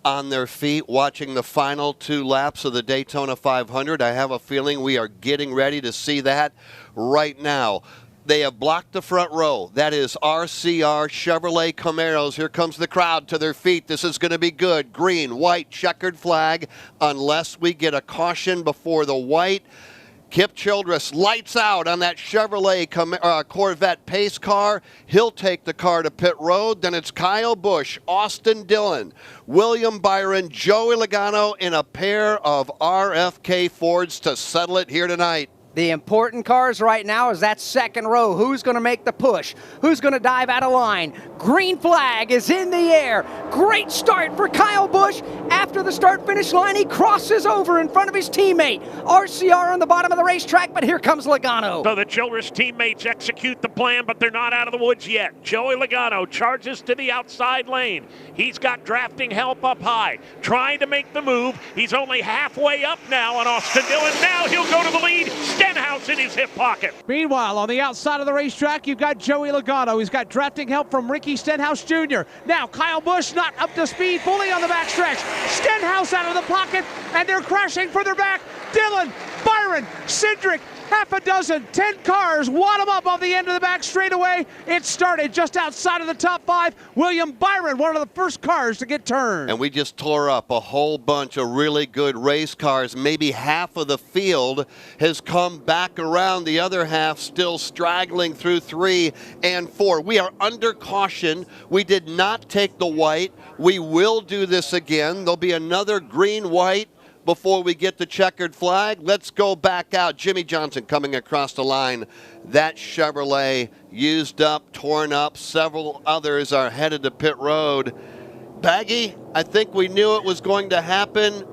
on their feet watching the final 2 laps of the Daytona 500. I have a feeling we are getting ready to see that right now. They have blocked the front row. That is RCR Chevrolet Camaros. Here comes the crowd to their feet. This is going to be good. Green, white, checkered flag unless we get a caution before the white. Kip Childress lights out on that Chevrolet Corvette pace car. He'll take the car to pit road. Then it's Kyle Busch, Austin Dillon, William Byron, Joey Logano in a pair of RFK Fords to settle it here tonight. The important cars right now is that second row. Who's going to make the push? Who's going to dive out of line? Green flag is in the air. Great start for Kyle Busch. After the start-finish line, he crosses over in front of his teammate. RCR on the bottom of the racetrack, but here comes Logano. So the Childress teammates execute the plan, but they're not out of the woods yet. Joey Logano charges to the outside lane. He's got drafting help up high, trying to make the move. He's only halfway up now on Austin Dillon. Now he'll go to the lead. Stenhouse in his hip pocket. Meanwhile, on the outside of the racetrack, you've got Joey Logano. He's got drafting help from Ricky Stenhouse Jr. Now, Kyle Busch not up to speed fully on the backstretch. Stenhouse out of the pocket, and they're crashing further back. Dillon, Byron, Cindric, half a dozen, 10 cars, wad them up on the end of the back straightaway. It started just outside of the top 5. William Byron, one of the first cars to get turned. And we just tore up a whole bunch of really good race cars. Maybe half of the field has come back around. The other half still straggling through 3 and 4. We are under caution. We did not take the white. We will do this again. There'll be another green-white before we get the checkered flag. Let's go back out. Jimmie Jhonson coming across the line. That Chevrolet used up, torn up. Several others are headed to pit road. Baggy, I think we knew it was going to happen.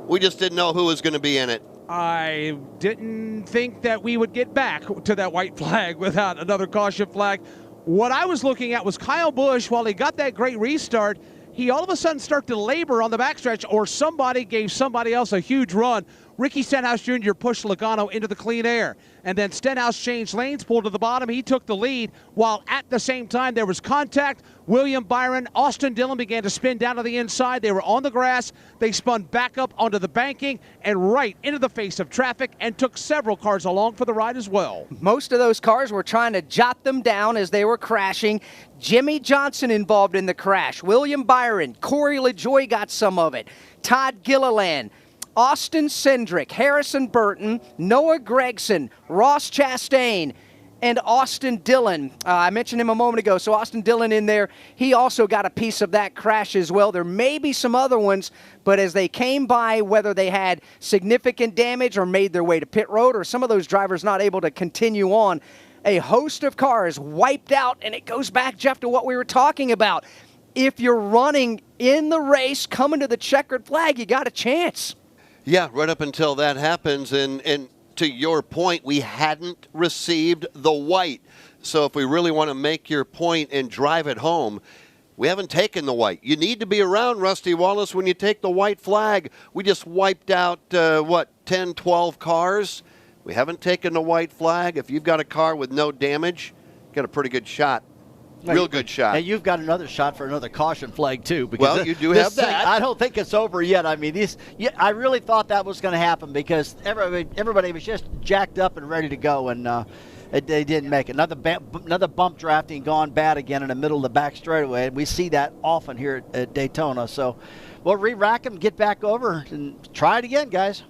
We just didn't know who was going to be in it. I didn't think that we would get back to that white flag without another caution flag. What I was looking at was Kyle Busch, while he got that great restart, he all of a sudden started to labor on the backstretch, or somebody gave somebody else a huge run. Ricky Stenhouse Jr. pushed Logano into the clean air. And then Stenhouse changed lanes, pulled to the bottom. He took the lead, while at the same time there was contact. William Byron, Austin Dillon began to spin down to the inside. They were on the grass. They spun back up onto the banking and right into the face of traffic and took several cars along for the ride as well. Most of those cars were trying to jot them down as they were crashing. Jimmie Johnson involved in the crash. William Byron, Corey LaJoie got some of it. Todd Gilliland, Austin Cindric, Harrison Burton, Noah Gragson, Ross Chastain, and Austin Dillon. I mentioned him a moment ago, so Austin Dillon in there. He also got a piece of that crash as well. There may be some other ones, but as they came by, whether they had significant damage or made their way to pit road, or some of those drivers not able to continue on, a host of cars wiped out, and it goes back, Jeff, to what we were talking about. If you're running in the race, coming to the checkered flag, you got a chance. Yeah, right up until that happens, and to your point, we hadn't received the white. So if we really want to make your point and drive it home, we haven't taken the white. You need to be around, Rusty Wallace, when you take the white flag. We just wiped out, 10, 12 cars. We haven't taken the white flag. If you've got a car with no damage, you've got a pretty good shot. Real good shot. And you've got another shot for another caution flag, too. Because well, you do have that. I don't think it's over yet. I mean, I really thought that was going to happen because everybody was just jacked up and ready to go, and they didn't make it. Another bump drafting gone bad again in the middle of the back straightaway, and we see that often here at Daytona. So we'll re-rack them, get back over, and try it again, guys.